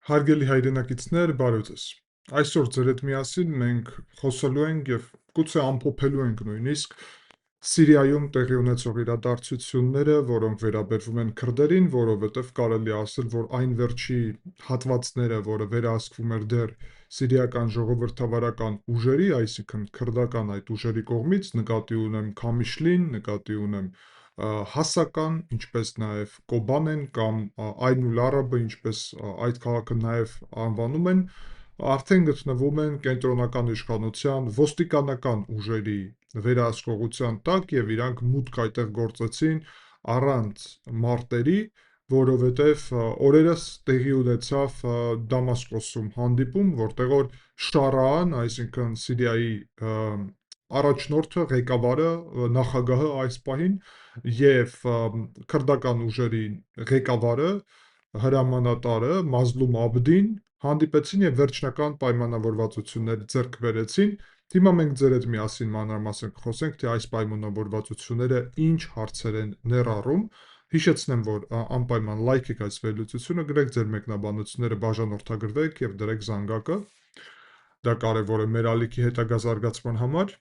Հարգելի հայրենակիցներ, բարև ձեզ։ Այսօր ձեր հետ միասին մենք խոսելու ենք եւ գուցե ամփոփելու ենք նույնիսկ Սիրիայում տեղի ունեցող իրադարձությունները, որոնք վերաբերվում են քրդերին, որովհետև կարելի է ասել, որ այն վերջի հատվածները, որը վերահսկվում էր դեռ սիրիական ժողովրդավարական ուժերի, այսինքն քրդական այդ ուժերի կողմից, նկատի ունեմ Քամիշլին, նկատի ունեմ հասական, ինչպես նաև Կոբանեն կամ Այնուլ Արաբը, ինչպես այդ քաղաքը նաև անվանում են, արդեն գտնվում են կենտրոնական իշխանության ոստիկանական ուժերի վերահսկողության տակ եւ իրանք մուտք այդտեղ գործեցին առանց մարտերի, որովհետև օրերս տեղի ունեցավ Դամասկոսում հանդիպում, որտեղ որ Շարաան, այսինքն Սիրիայի առաջնորդը, ղեկավարը, նախագահը այս պահին եւ քրդական ուժերի ղեկավարը, հրամանատարը Մազլում Աբդին հանդիպեցին եւ վերջնական պայմանավորվածություններ ձեռք բերեցին։ Հիմա մենք ձեր հետ միասին մանրամասն կխոսենք, թե այս պայմանավորվածությունները ինչ հարցեր են ներառում։ Հիշեցնեմ, որ անպայման լայք եք այս վերլուծությունը, գրեք ձեր մեկնաբանությունները, բաժանորդագրվեք եւ դրեք զանգակը։ Դա կարևոր է մեր ալիքի հետագա զարգացման համար։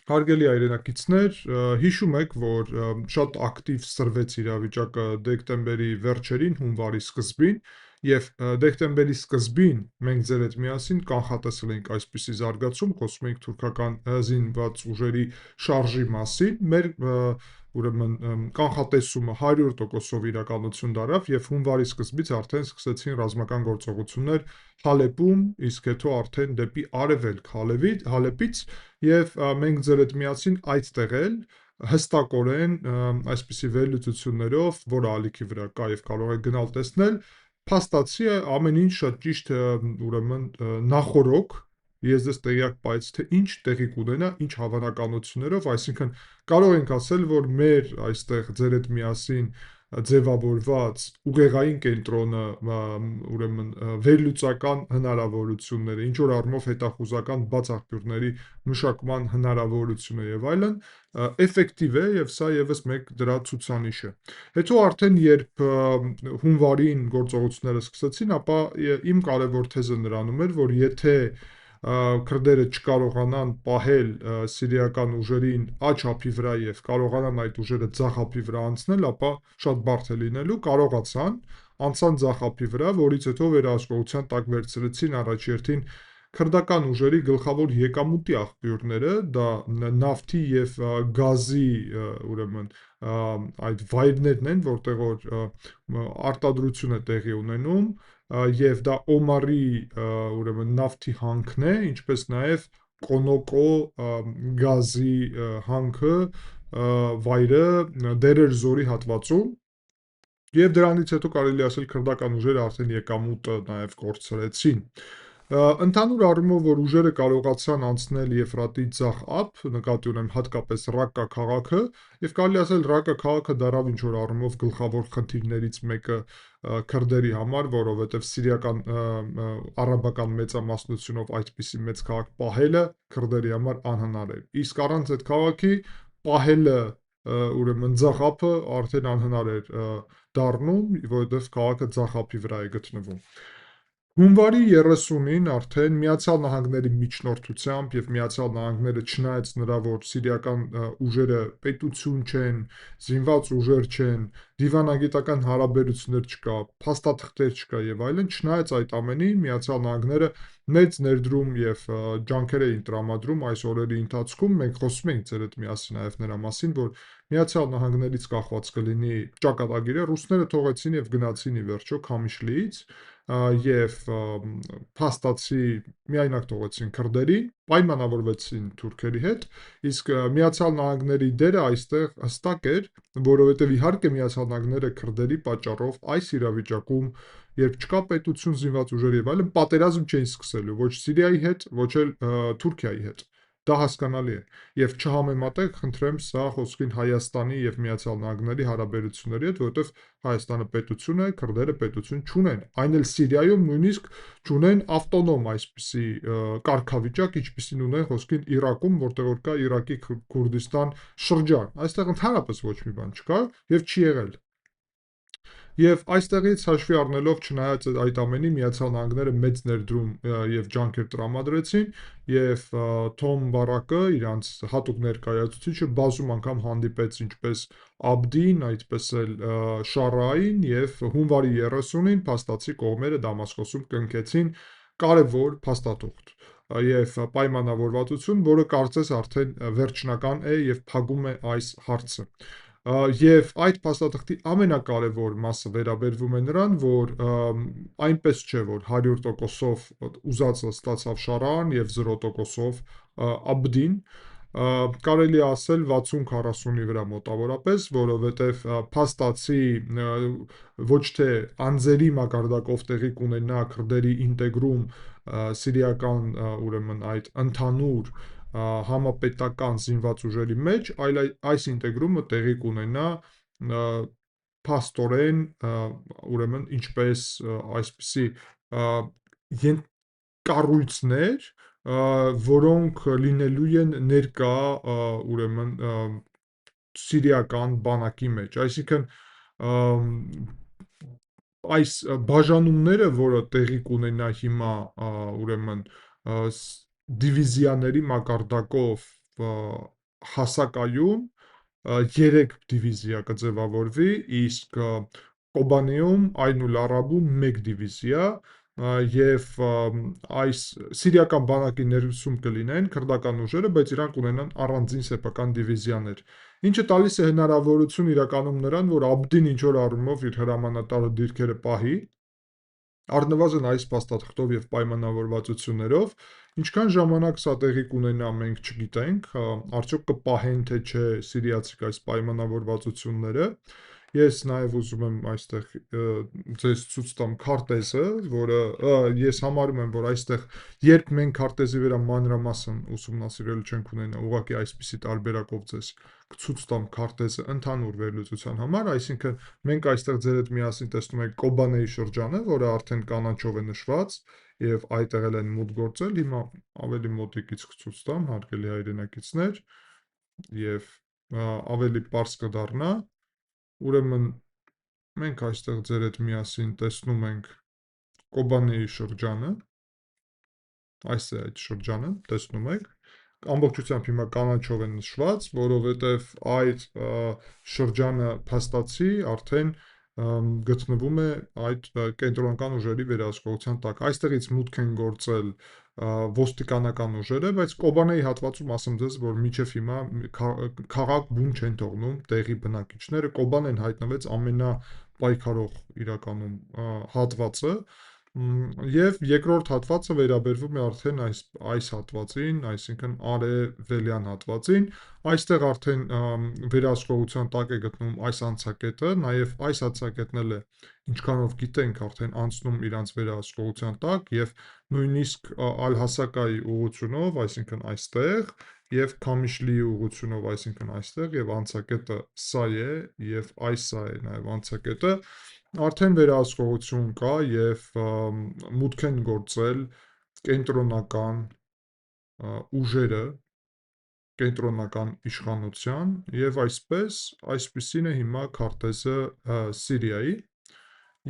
Հարգելի հայրենակիցներ, հիշում եք, որ շատ ակտիվ սրվեց իրավիճակը դեկտեմբերի վերջերին, հունվարի սկզբին, եւ դեկտեմբերի սկզբին մենք ձեր հետ միասին կանխատեսել էինք այսպիսի զարգացում, խոսում էինք թուրքական զինված ուժերի շարժի մասին, մեր ուրեմն կանխատեսումը 100%-ով իրականություն դարավ եւ հունվարի սկզբից արդեն սկսեցին ռազմական գործողություններ Հալեպում, իսկ հետո արդեն դեպի արևելք Հալեպից եւ մենք ձեր հետ միասին այդտեղ էլ հստակորեն այսպիսի վերլուծություններով, որը ալիքի վրա կա եւ կարող եք գնալ տեսնել, փաստացի է ամեն ինչ շատ ճիշտ ուրեմն նախորոք ես դες տեղյակ պայծ թե ինչ տեղի կունենա, ինչ հավանականություններով, այսինքն կարող ենք ասել, որ մեր այստեղ ձեր հետ միասին ձևավորված ուղեղային կենտրոնը ուրեմն վերլուծական հնարավորությունները, ինչ որ առումով հետախուզական բաց աղբյուրների մշակման հնարավորությունը եւ այլն, էֆեկտիվ է եւ սա եւս մեկ դրա ցուցանիշ է։ Հետո արդեն երբ հունվարին գործողությունները սկսեցին, ապա իմ կարևոր թեզը նրանում էր, որ եթե քրդերը չկարողանան պահել սիրիական ուժերին աջ ափի վրա եւ կարողանան այդ ուժերը ձախ ափի վրա անցնել, ապա շատ բարդ է լինելու, կարողացան, անցան ձախ ափի վրա, որից հետո վերահսկողության տակ վերցրեցին առաջերտին քրդական ուժերի գլխավոր եկամուտի աղբյուրները, դա նավթի եւ գազի ուրեմն այդ վայրներն են, որտեղ որ արտադրություն է տեղի ունենում եւ դա Օմարի ուրեմն նավթի հանքն է, ինչպես նաեւ Կոնոկո գազի հանքը վայրը Դերեր Զորի հատվածում եւ դրանից հետո կարելի ասել քրդական ուժերը արդեն եկամուտը նաեւ կորցրեցին։ Ընդհանուր առումով, որ ուժերը կարողացան անցնել Եփրատի ձախ ափ, նկատի ունեմ հատկապես Ռակկա քաղաքը, եւ կարելի ասել Ռակկա քաղաքը դարավ ինչ որ առումով գլխավոր խնդիրներից մեկը քրդերի համար, որովհետեւ սիրիական արաբական մեծամասնությունով այդպիսի մեծ քաղաք պահելը քրդերի համար անհնար էր։ Իսկ առանց այդ քաղաքի պահելը ուրեմն ձախ ափը արդեն անհնար էր դառնում, որովհետեւ քաղաքը ձախ ափի վրա է գտնվում։ Հունվարի 30-ին արդեն Միացյալ Նահանգների միջնորդությամբ եւ Միացյալ Նահանգները չնայած նրա, որ սիրիական ուժերը պետություն չեն, զինված ուժեր չեն, դիվանագիտական հարաբերություններ չկա, փաստաթղթեր չկա եւ այլն, չնայած այդ ամենին Միացյալ Նահանգները մեծ ներդրում եւ ջանքեր էին տրամադրում այս օրերի ընթացքում, մենք խոսում ենք ձեր հետ միասին նաեւ նրա մասին, որ Միացյալ Նահանգներից կախված կլինի ճակատագիրը, ռուսները թողեցին եւ գնացին ի վերջո Քամիշլիից եւ փաստացի միայնակ թողեցին քրդերին, պայմանավորվեցին թուրքերի հետ, իսկ Միացյալ Նահանգների դերը այստեղ հստակ էր, որովհետեւ իհարկե Միացյալ Նահանգները քրդերի պատճառով այս իրավիճակում, երբ չկա պետություն, զինված ուժեր եւ այլն, պատերազմ չէին սկսելու ոչ Սիրիայի հետ, ոչ էլ Թուրքիայի հետ։ Դա հասկանալի է։ Եվ չհամեմատեք, խնդրեմ, սա խոսքին Հայաստանի եւ Միացյալ Նահանգների հարաբերությունների հետ, որովհետեւ Հայաստանը պետություն է, քրդերը պետություն չունեն։ Այն էլ Սիրիայում նույնիսկ չունեն ավտոնոմ այսպիսի կարգավիճակ, ինչպիսին ունեն խոսքին Իրաքում, որտեղ որ կա Իրաքի Քուրդիստան շրջան։ Այստեղ ընդհանրապես ոչ մի բան չկա եւ չի եղել։ Եվ այստեղից հաշվի առնելով, չնայած այդ ամենի, Միացյալ Նահանգները մեծ ներդրում եւ ջանքեր տրամադրեցին, եւ Թոմ Բարակը, իրանց հատուկ ներկայացուցիչը, բազում անգամ հանդիպեց ինչպես Աբդին, այդպես էլ Շարային, եւ հունվարի 30-ին փաստացի կողմերը Դամասկոսում կնքեցին կարևոր փաստաթուղթ եւ պայմանավորվածություն, որը կարծես արդեն վերջնական է եւ փակում է այս հարցը։ Եվ այդ փաստաթղթի ամենակարևոր մասը վերաբերվում է նրան, որ այնպես չէ, որ 100%-ով ուզածը ստացավ Շարան եւ 0%-ով Աբդին, կարելի է ասել 60-40-ի վրա մոտավորապես, որովհետև փաստացի ոչ թե անձերի մակարդակով տեղի կունենա քրդերի ինտեգրում սիրիական, ուրեմն այդ ընդհանուր համապետական զինված ուժերի մեջ, այլ այս ինտեգրումը տեղի կունենա փաստորեն, ուրեմն ինչպես այսպիսի կառույցներ, որոնք լինելու են ներկա, ուրեմն սիրիական բանակի մեջ, այսինքն այս բաժանումները, որը տեղի կունենա հիմա, ուրեմն դիվիզիաների մակարդակով հասակայում 3 դիվիզիա կձևավորվի, իսկ Կոբանեում, Այն Ալ-Արաբում 1 դիվիզիա, եւ այս սիրիական բանակի ներսում կլինեն քրդական ուժերը, բայց իրանք ունենան առանձին սեփական դիվիզիաներ, ինչը տալիս է հնարավորություն իրականում նրան, որ Աբդին ինչ-որ առումով իր հրամանատարը դիրքերը պահի, առնվազն այս փաստաթղթով եւ պայմանավորվածություններով, ինչքան ժամանակ սա տեղի կունենա, մենք չգիտենք, արդյոք կպահեն թե չէ սիրիացիք այս պայմանավորվածությունները։ Ես նաև ուզում եմ այստեղ ձեզ ցույց տամ քարտեզը, որը ես համարում եմ, որ այստեղ երբ մենք քարտեզի վրա մանրամասն ուսումնասիրելու չենք ունենա, ուղղակի այսպիսի տարբերակով ձեզ կցույց տամ քարտեզը ընդհանուր վերլուծության համար, այսինքն մենք այստեղ ձեր հետ միասին տեսնում ենք Կոբանեի շրջանը, որը արդեն կանաչով է նշված եւ այդտեղ են մուտք գործել, հիմա ավելի մոտիկից կցույց տամ, հարգելի հայրենակիցներ, եւ ավելի པարզ կդառնա, ուրեմն մենք այստեղ ձեր հետ միասին տեսնում ենք Կոբանեի շրջանը, այս է այդ շրջանը, տեսնում եք, ամբողջությամբ հիմա կանաչով է նշված, որովհետև այդ շրջանը փաստացի արդեն գտնվում է այդ կենտրոնական ուժերի վերահսկողության տակ։ Այստեղից մուտք են գործել ոստիկանական ուժերը, բայց Կոբանեի հատվածում ասեմ ձեզ, որ մինչև հիմա քաղաք բուն չեն թողնում տեղի բնակիչները, Կոբանեն հայտնվեց ամենապայքարող իրականում հատվածը, եւ երկրորդ հատվածը վերաբերվում է արդեն այս հատվածին, այսինքն արևելյան հատվածին, այստեղ արդեն վերահսկողության տակ է գտնվում այս անցակետը, նաև այս անցակետն էլ է, ինչքանով գիտենք, արդեն անցնում իրանց վերահսկողության տակ եւ նույնիսկ Ալ-Հասակայի ուղղությունով, այսինքն այստեղ, եւ Քամիշլիի ուղղությունով, այսինքն այստեղ, եւ անցակետը սա է, եւ սա է նաև անցակետը, արդեն վերահսկողություն կա եւ մուտք են գործել կենտրոնական ուժերը, կենտրոնական իշխանության եւ այսպիսին է հիմա քարտեզը Սիրիայի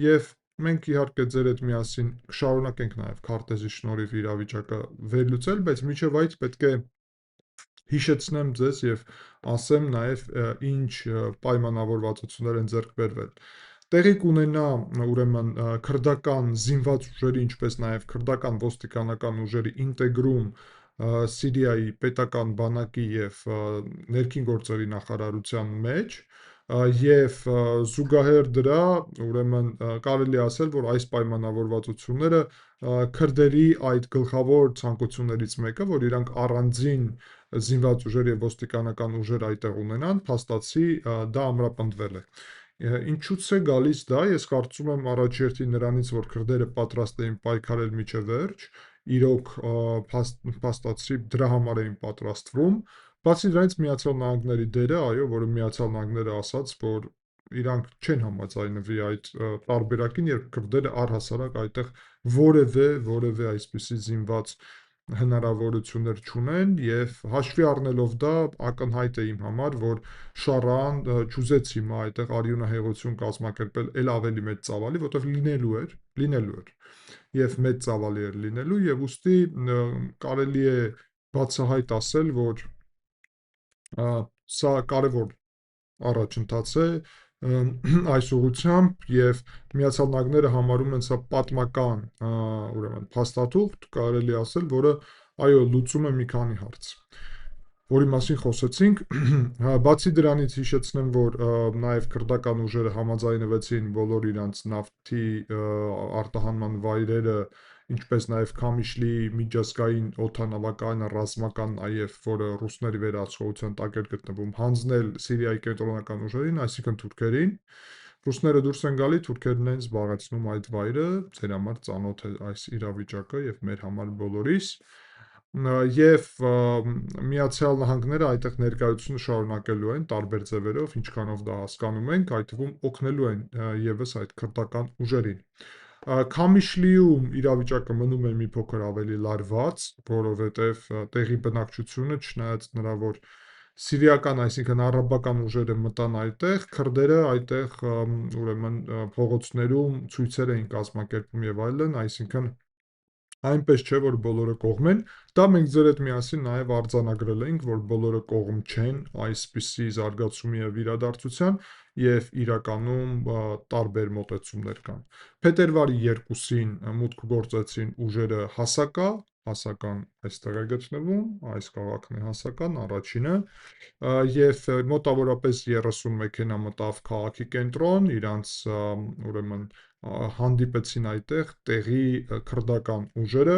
եւ մենք իհարկե ձեր հետ միասին կշարունակենք նաեւ քարտեզի շնորհիվ իրավիճակը վերլուծել, բայց մինչեւ այդ պետք է հիշեցնեմ ձեզ եւ ասեմ նաեւ ինչ պայմանավորվածություններ են ձեռք բերվել։ Տեղի կունենա ուրեմն քրդական զինված ուժերի, ինչպես նաև քրդական ոստիկանական ուժերի ինտեգրում Սիրիայի պետական բանակի եւ ներքին գործերի նախարարության մեջ, եւ զուգահեռ դրա, ուրեմն կարելի է ասել, որ այս պայմանավորվածությունները քրդերի այդ գլխավոր ցանկություններից մեկը, որ իրանք առանձին զինված ուժեր եւ ոստիկանական ուժեր այդտեղ ունենան, փաստացի դա ամրապնդվել է։ Ինչու՞ց է գալիս դա, ես կարծում եմ առաջերտին նրանից, որ քրդերը պատրաստ էին պայքարել մինչև վերջ, իրոք փաստացի դրա համար էին պատրաստվում, բացի դրանից Միացյալ Նահանգների դերը, այո, որը Միացյալ Նահանգները ասաց, որ իրանք չեն համաձայնվի այդ տարբերակին, երբ քրդերը առհասարակ այդտեղ որևէ այսպիսի զինված հնարավորություններ չունեն եւ հաշվի առնելով դա ակնհայտ է իմ համար, որ Շարան չուզեց հիմա այդտեղ արյունահեղություն կազմակերպել էլ ավելի մեծ ծավալի, որտեղ լինելու էր եւ մեծ ծավալի էր լինելու եւ ուստի կարելի է բացահայտ ասել, որ սա կարևոր առաջընթաց է այս ուղղությամբ եւ Միացյալ Նահանգները համարում են սա պատմական ուրեմն փաստաթուղթ, կարելի ասել, որը այո լուծում է մի քանի հարց, որի մասին խոսեցինք։ Բացի դրանից հիշեցնեմ, որ նաև քրդական ուժերը համաձայնվեցին բոլոր իրանց նավթի արտահանման վայրերը, ինչպես նաև Քամիշլիի միջազգային օդանավակայանը ռազմական նաև, որը ռուսների վերահսկողության տակ էր գտնվում, հանձնել Սիրիայի կենտրոնական ուժերին, այսինքն թուրքերին։ Ռուսները դուրս են գալի, թուրքերն են զբաղեցնում այդ վայրը, ձեր համար ծանոթ է այս իրավիճակը եւ մեր համար բոլորիս։ Եվ Միացյալ Նահանգները այդտեղ ներկայությունը շարունակելու են տարբեր ձևերով, ինչքանով դա հասկանում ենք, այդ թվում օգնելու են եւս այդ քրդական ուժերին։ Քամիշլիում իրավիճակը մնում է մի փոքր ավելի լարված, որովհետև տեղի բնակչությունը, չնայած նրա, որ սիրիական, այսինքն արաբական ուժերը մտան այդտեղ, քրդերը այդտեղ ուրեմն փողոցներում ցույցեր էին կազմակերպում եւ այլն, այսինքն այնպես չէ, որ բոլորը կողմ են։ Դա մենք ձեր հետ միասին նաև արձանագրել էինք, որ բոլորը կողմ չեն այսպիսի զարգացումի եւ իրադարձության եւ իրականում տարբեր մոտեցումներ կան։ Փետրվարի 2-ին մուտք գործեցին ուժերը հասական այստեղ է գտնվում, այս քաղաքն է հասական, առաջինը, եւ մոտավորապես 30 մեքենա մտավ քաղաքի կենտրոն, իրանց ուրեմն հանդիպեցին այդտեղ տեղի քրդական ուժերը,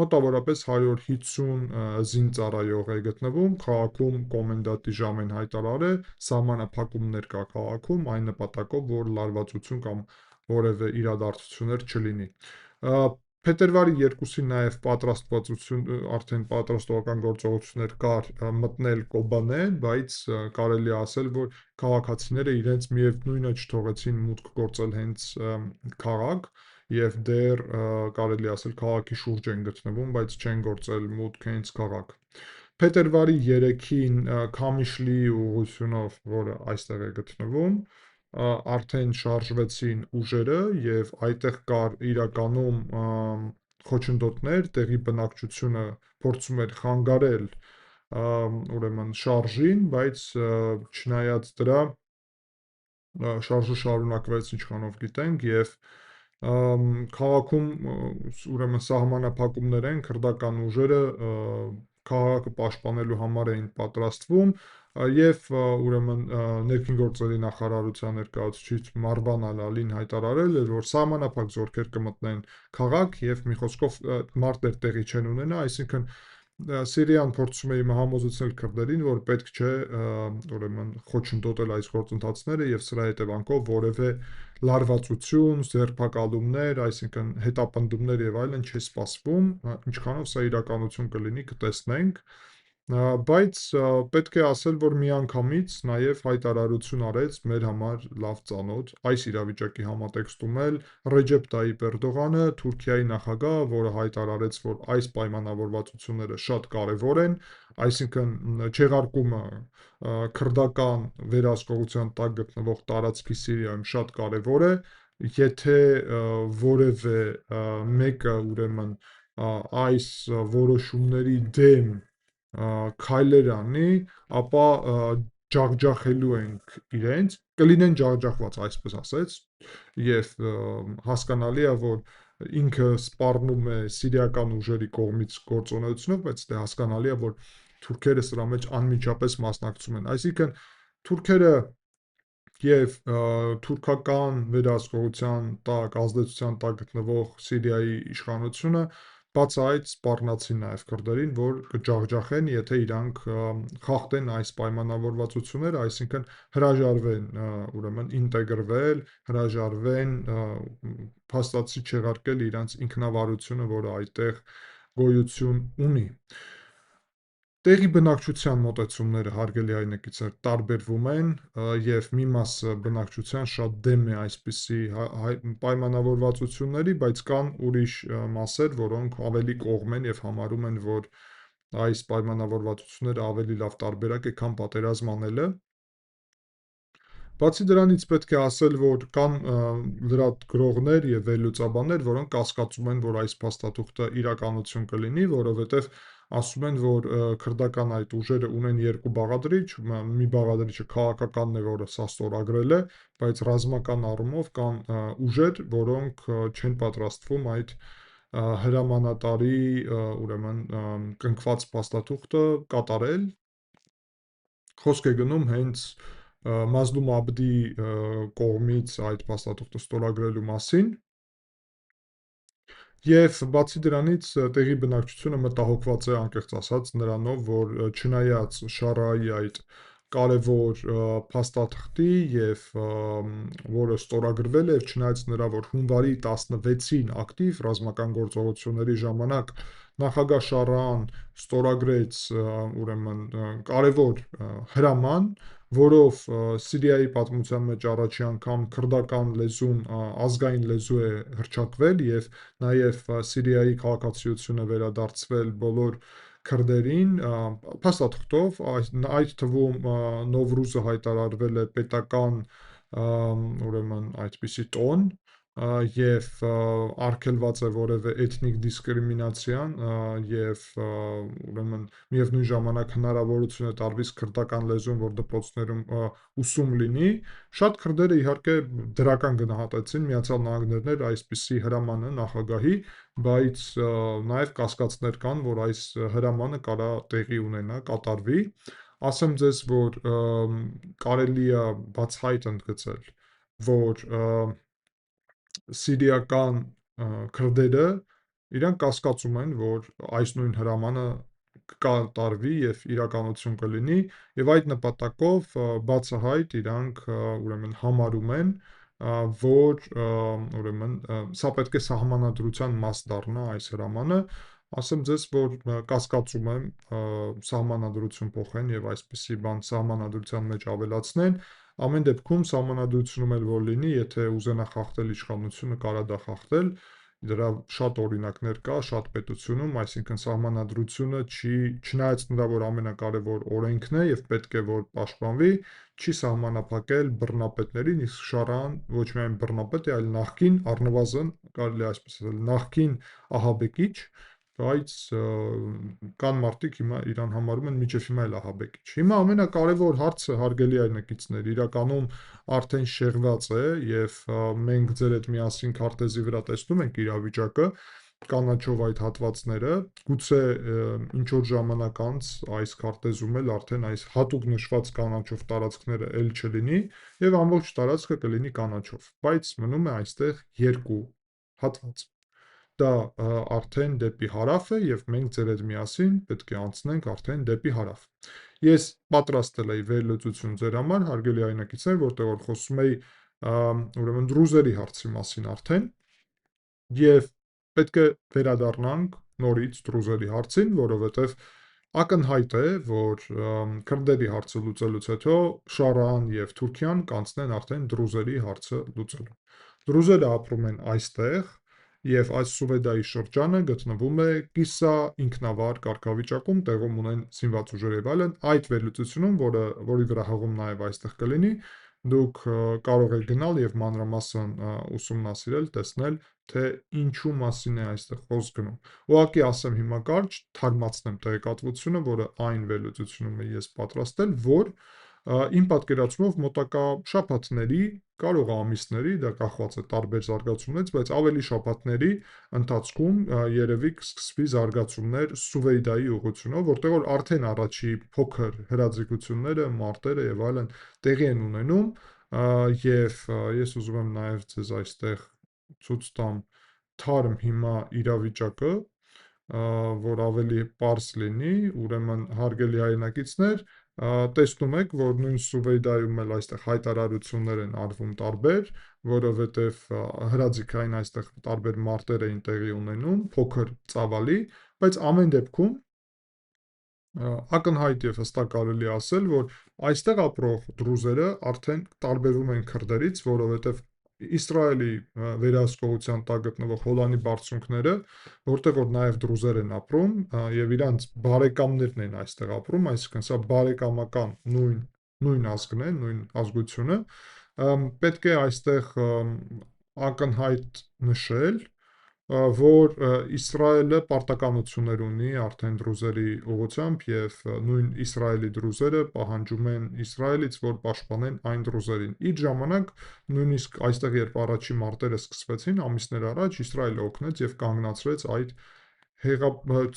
մոտավորապես 150 զինծառայող է գտնվում, քաղաքում կոմենդանտի ժամ են հայտարարել, սահմանափակումներ կա քաղաքում այն նպատակով, որ լարվածություն կամ որևէ իրադարձություններ չլինի։ Փետրվարի 2-ին նաև արդեն պատրաստողական գործողություններ կար մտնել Կոբանե, բայց կարելի է ասել, որ քաղաքացիները իրենց միևնույնը չթողեցին մուտք գործել հենց քաղաք եւ դեռ կարելի ասել քաղաքի շուրջ են գտնվում, բայց չեն գործել մուտք հենց քաղաք։ Փետրվարի 3-ին Քամիշլիի ուղղությունով, որը այստեղ է գտնվում, արդեն շարժվեցին ուժերը եւ այդտեղ կար իրականում խոչընդոտներ, տեղի բնակչությունը փորձում էր խանգարել ուրեմն շարժին, բայց չնայած դրա շարժը շարունակվեց ինչքանով գիտենք եւ քաղաքում ուրեմն սահմանափակումներ են, քրդական ուժերը քաղաքը պաշտպանելու համար էին պատրաստվում եւ ուրեմն ներքին գործերի նախարարության ներկայացուցիչ Մարվան Ալալին հայտարարել էր, որ սահմանափակ զորքեր կմտնեն քաղաք եւ մի խոսքով մարտեր տեղի չեն ունենա, այսինքն Սիրիան փորձում է համոզեցնել քրդերին, որ պետք չէ ուրեմն խոչընդոտել այս գործընթացները եւ սրա հետևանքով որևէ լարվածություն, ձերբակալումներ, այսինքն հետապնդումներ եւ այլն չի սպասվում, ինչքանով սա իրականություն կլինի, կտեսնենք, բայց պետք է ասել, որ միանգամից նաև հայտարարություն արեց մեր համար լավ ծանոթ այս իրավիճակի համատեքստում էլ Ռեջեփ Տայիպ Էրդողանը, Թուրքիայի նախագահ, որը հայտարարեց, որ այս պայմանավորվածությունները շատ կարևոր են, այսինքն չեղարկումը քրդական վերահսկողության տակ գտնվող տարածքի Սիրիայում շատ կարևոր է, եթե որևէ մեկը ուրեմն այս որոշումների դեմ քայլեր անի, ապա ջախջախելու ենք իրենց, կլինեն ջախջախված, այսպես ասեց, եւ հասկանալի է, որ ինքը սպառնում է սիրիական ուժերի կողմից գործունեությունով, բայց դե հասկանալի է, որ թուրքերը սրա մեջ անմիջապես մասնակցում են։ Այսինքն թուրքերը եւ թուրքական վերահսկողության տակ, ազդեցության տակ գտնվող Սիրիայի իշխանությունը բացահայտ սպառնացին նաև քրդերին, որ կջախջախեն, եթե իրանք խախտեն այս պայմանավորվածությունները, այսինքն հրաժարվեն ուրեմն ինտեգրվել, հրաժարվեն փաստացի չեղարկել իրանց ինքնավարությունը, որը այդտեղ գոյություն ունի։ Տեղի բնակչության մոտեցումները, հարգելի հայրենակիցներ, տարբերվում են, և մի մասը բնակչության շատ դեմ է այսպիսի պայմանավորվածությունների, բայց կան ուրիշ մասեր, որոնք ավելի կողմ են և համարում են, որ այս պայմանավորվածությունները ավելի լավ տարբերակ է, քան պատերազմ անելը։ Բացի դրանից պետք է ասել, որ կան լրագրողներ և վերլուծաբաններ, որոնք կասկածում են, որ այս փաստաթուղթը իրականություն կլինի, որովհետև ասում են, որ քրդական այդ ուժերը ունեն երկու բաղադրիչ, մի բաղադրիչը քաղաքականն է, որը սա ստորագրել է, բայց ռազմական առումով կան ուժեր, որոնք չեն պատրաստվում այդ հրամանատարի ուրեմն կնքված փաստաթուղթը կատարել։ Խոսք է գնում հենց Մազլում Աբդի կողմից այդ փաստաթուղթը ստորագրելու մասին։ Եվ բացի դրանից տեղի բնակչությունը մտահոգված է, անկեղծ ասած, նրանով, որ չնայած Շարայի այդ կարևոր փաստաթղթի և որը ստորագրվել է, և չնայած նրա, որ հունվարի 16-ին ակտիվ ռազմական գործողությունների ժամանակ նախագահ Շարան ստորագրեց ուրեմն կարևոր հրաման, որով Սիրիայի պատմության մեջ առաջի անգամ քրդական լեզուն ազգային լեզու է հռչակվել և նաև Սիրիայի քաղաքացիությունը վերադարձվել բոլոր քրդերին փաստաթղթով, այդ թվում Նովրուզը հայտարարվել է պետական ուրեմն այդպիսի տոն և արգելված է որևէ էթնիկ դիսկրիմինացիան և ուրեմն միևնույն ժամանակ հնարավորություն է տալիս քրդական լեզուն, որ դպրոցներում ուսում լինի։ Շատ քրդերը իհարկե դրական գնահատեցին, Միացյալ Նահանգներն էր այսպիսի հրամանը նախագահի, բայց նաև կասկածներ կան, որ այս հրամանը կարա տեղի ունենա, կատարվի։ Ասեմ ձեզ, որ կարելի է բացահայտ ընդգծել, որ սիրիական քրդերը իրանք կասկածում են, որ այս նույն հրամանը կկատարվի և իրականություն կլինի, և այդ նպատակով բացահայտ իրանք ուրեմն համարում են, որ ուրեմն սա պետք է սահմանադրության մաս դառնա այս հրամանը։ Ասեմ ձեզ, որ կասկածում եմ սահմանադրություն փոխեն և այսպիսի բան սահմանադրության մեջ ավելացնեն։ Ամեն դեպքում սահմանադրությունում էլ որ լինի, եթե ուզենա խախտել իշխանությունը, կարա դա խախտել, դրա շատ օրինակներ կա շատ պետությունում, այսինքն սահմանադրությունը չնայած նրա, որ ամենակարևոր օրենքն է և պետք է որ պաշտպանվի, չի սահմանափակել բռնապետներին, իսկ Շարան ոչ միայն բռնապետ է, այլ նախկին, առնվազն կարելի է այսպես ասել, նախկին ահաբեկիչ, բայց կան մարդիկ հիմա իրան համարում են մինչև հիմա էլ ահաբեկիչ։ Հիմա ամենակարևոր հարցը, հարգելի հայրենակիցներ, իրականում արդեն շեղված է և մենք ձեր հետ միասին քարտեզի վրա տեսնում ենք իրավիճակը, կանաչով այդ հատվածները, գուցե ինչ-որ ժամանակ անց այս քարտեզում էլ արդեն այս հատուկ նշված կանաչով տարածքները էլ չլինի և ամբողջ տարածքը կլինի կանաչով, բայց մնում է այստեղ երկու հատված։ Դա արդեն դեպի հարավ է և մենք ձեր հետ միասին պետք է անցնենք արդեն դեպի հարավ։ Ես պատրաստել էի վերլուծություն ձեր համար, հարգելի հայրենակիցներ, որտեղ որ խոսում էի ուրեմն դրուզերի հարցի մասին արդեն, և պետք է վերադառնանք նորից դրուզերի հարցին, որովհետև ակնհայտ է, որ քրդերի հարցը լուծելուց հետո Շարան և Թուրքիան կանցնեն արդեն դրուզերի հարցը լուծելու։ Դրուզերը ապրում են այստեղ և այս Սուվեդայի շրջանը գտնվում է կիսա ինքնավար կարգավիճակում, տեղում ունեն զինված ուժեր և այլն։ Այդ վերլուծությունում, որի վրա հղում նաև այստեղ կլինի, դուք կարող եք գնալ և մանրամասն ուսումնասիրել, տեսնել, թե ինչու մասին է այստեղ խոսք գնում։ Ուղղակի ասեմ հիմա կարճ, թարմացնեմ տեղեկատվությունը, որը այն վերլուծությունում եմ ես պատրաստել, որ իմ պատկերացումով մոտակա շաբաթների, կարող է ամիսների, դա կախված է տարբեր զարգացումներից, բայց ավելի շաբաթների ընթացքում երևի կսկսվի զարգացումներ Սուվեդայի ուղղությունով, որտեղ որ արդեն առաջի փոքր հրաձիգությունները, մարտերը և այլն տեղի են ունենում, և ես ուզում եմ նաև ձեզ այստեղ ցույց տամ թարմ հիմա իրավիճակը, որ ավելի պարզ լինի, ուրեմն հարգելի հայրենակիցներ, տեսնում եք, որ նույն Սուվեդայում էլ այստեղ հայտարարություններ են արվում տարբեր, որովհետև հրաձիգային այստեղ տարբեր մարտեր էին տեղի ունենում, փոքր ծավալի, բայց ամեն դեպքում Ակնհայտ եւ հստակ կարելի է ասել, որ այստեղ ապրող դրուզերը արդեն տարբերվում են քրդերից, որովհետեւ Իսրայելի վերահսկողության տակ գտնվող Հոլանի բարձունքները, որտեղ որ նաև դրուզեր են ապրում եւ իրանց բարեկամներն են այստեղ ապրում, այսինքն սա բարեկամական նույն ազգն է, նույն ազգությունը, պետք է այստեղ ակնհայտ նշել, որ Իսրայելը պարտականություններ ունի արդեն դրուզերի ուղղությամբ եւ նույն Իսրայելի դրուզերը պահանջում են Իսրայելից, որ պաշտպանեն այն դրուզերին։ Իր ժամանակ նույնիսկ այստեղ երբ առաջի մարտերը սկսվեցին ամիսներ առաջ, Իսրայելը օգնեց եւ կանգնացրեց այդ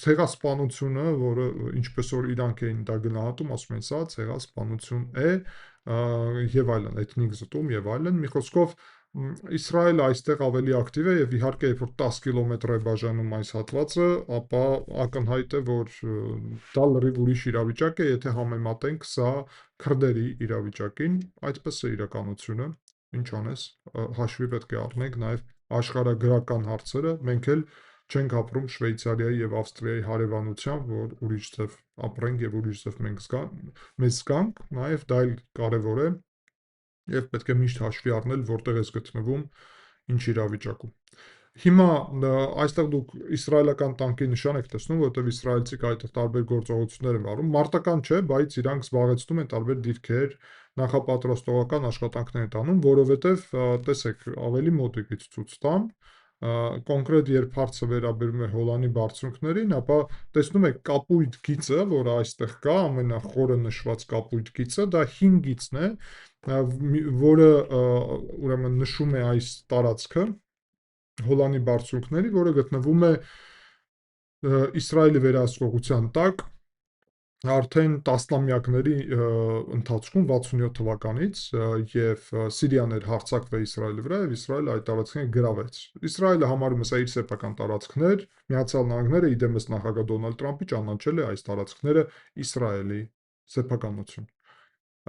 ցեղասպանությունը, որը ինչպես որ իրանք էին դա գնահատում, ասում են սա ցեղասպանություն է եւ այլն, էթնիկ զտում եւ այլն։ Մի խոսքով Իսրայելը այստեղ ավելի ակտիվ է եւ իհարկե երբ որ 10 կիլոմետր է բաժանում այս հատվածը, ապա ակնհայտ է, որ դա լրիվ ուրիշ իրավիճակ է, եթե համեմատենք սա քրդերի իրավիճակին, այդպես է իրականությունը, ինչ անես, հաշվի պետք է առնենք նաեւ աշխարհագրական հարցերը, մենք էլ չենք ապրում Շվեյցարիայի եւ Ավստրիայի հարևանությամբ, որ ուրիշ ձև ապրենք եւ ուրիշ ձև մեզ զգանք, նաեւ դա էլ կարեւոր է եւ պետք է միշտ հաշվի առնել, որտեղ ես գտնվում, ինչ իրավիճակում։ Հիմա այստեղ դուք իսրայելական տանկի նշան եք տեսնում, որովհետև իսրայելցիք այդտեղ տարբեր գործողություններ են վարում, մարտական չէ, բայց իրանք զբաղեցնում են տարբեր դիրքեր, նախապատրաստողական աշխատանքներ են տանում, որովհետև տեսեք, ավելի մոտիկից ցույց տամ, կոնկրետ երբ հարցը վերաբերում է Հոլանի բարձունքներին, ապա տեսնում եք կապույտ գիծը, որը այստեղ կա, ամենախորը նշված կապույտ գիծը, դա 5 գիծն է, որը ուրեմն նշում է այս տարածքը Հոլանի բարձունքների, որը գտնվում է Իսրայելի վերահսկողության տակ արդեն տասնամյակների ընթացքում 67 թվականից եւ Սիրիան էր հարձակվել Իսրայելի վրա եւ Իսրայելը այդ տարածքները գրավեց։ Իսրայելը համարում է սա իր սեփական տարածքներ, Միացյալ Նահանգները իդեմս նախագահ Դոնալդ Տրամփի ճանաչել է այս տարածքները Իսրայելի սեփականություն։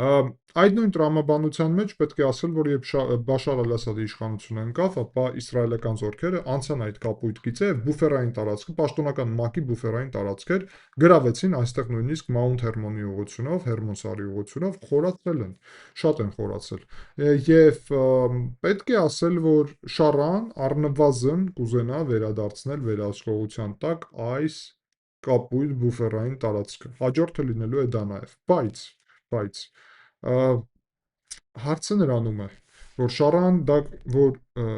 Այդ նույն տրամաբանության մեջ պետք է ասել, որ երբ Բաշար Ալ-Ասադի իշխանությունը ընկավ, ապա իսրայելական զորքերը անցան այդ կապույտ գիծը եւ բուֆերային տարածքը, պաշտոնական ՄԱԿ-ի բուֆերային տարածքեր գրավեցին, այստեղ նույնիսկ Մաունթ Հերմոնի ուղղությունով, Հերմոնսարի ուղղությունով խորացել են, շատ են խորացել։ Եվ պետք է ասել, որ Շարան առնվազն կուզենա վերադարձնել վերահսկողության տակ այս կապույտ բուֆերային տարածքը։ Հաջորդը լինելու է դա նաեւ, բայց հարցը նրանում է, որ Շարան դա որ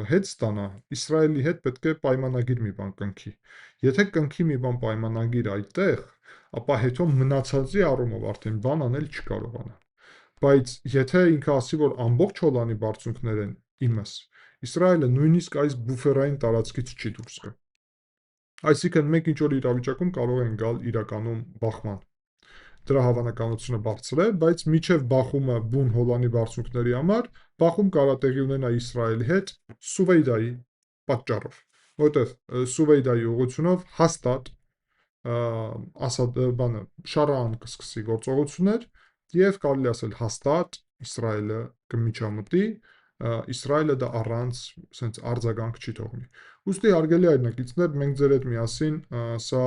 հետ ստանա, Իսրայելի հետ պետք է պայմանագիր մի բան կնքի։ Եթե կնքի մի բան պայմանագիր այդտեղ, ապա հետո մնացածի առումով արդեն բան անել չկարողանա։ Բայց եթե ինքը ասի, որ ամբողջ Հոլանի բարձունքներ են իմս, Իսրայելը նույնիսկ այս բուֆերային տարածքից չի դուրս գա։ Այսինքն մենք ինչ որ իրավիճակում կարող են գալ իրականում բախման։ Դրա հավանականությունը բարձր է, բայց միջև բախումը բուն Հոլանի բարձունքների համար, բախում կարող տեղի ունենա Իսրայելի հետ Սուվեյդայի պատճառով, որովհետև Սուվեյդայի ուղղությունով հաստատ Շարան կսկսի գործողություններ եւ կարելի ասել հաստատ Իսրայելը կմիջամտի, Իսրայելը դա առանց սենց արձագանք չի թողնի։ Ուստի հարգելի այրնակիցներ, մենք ձեր հետ միասին սա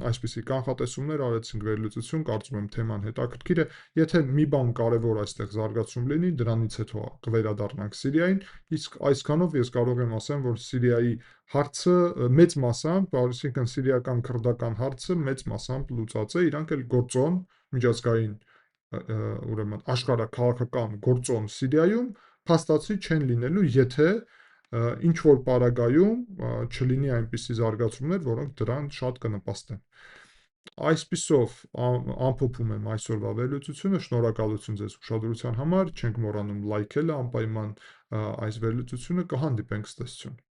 այսպիսի կանխատեսումներ արեցինք վերլուծություն, կարծում եմ թեման հետաքրքիր է, եթե մի բան կարևոր այստեղ զարգացում լինի, դրանից հետո կվերադառնանք Սիրիային, իսկ այսքանով ես կարող եմ ասեմ, որ Սիրիայի հարցը մեծ մասամբ, այսինքն սիրիական քրդական հարցը մեծ մասամբ լուծած է, իրանք էլ գործոն միջազգային ուրեմն աշխարհաքաղաքական գործոն Սիրիայում փաստացի չեն լինելու, եթե ինչ որ պարագայում չլինի այնպիսի զարգացումներ, որոնք դրան շատ կնպաստեն։ Այսպիսով ամփոփում եմ այսօրվա վերլուծությունը, շնորհակալություն ձեզ ուշադրության համար, չենք մոռանում լայքելը անպայման այս վերլուծությունը, կհանդիպենք ցտեսություն։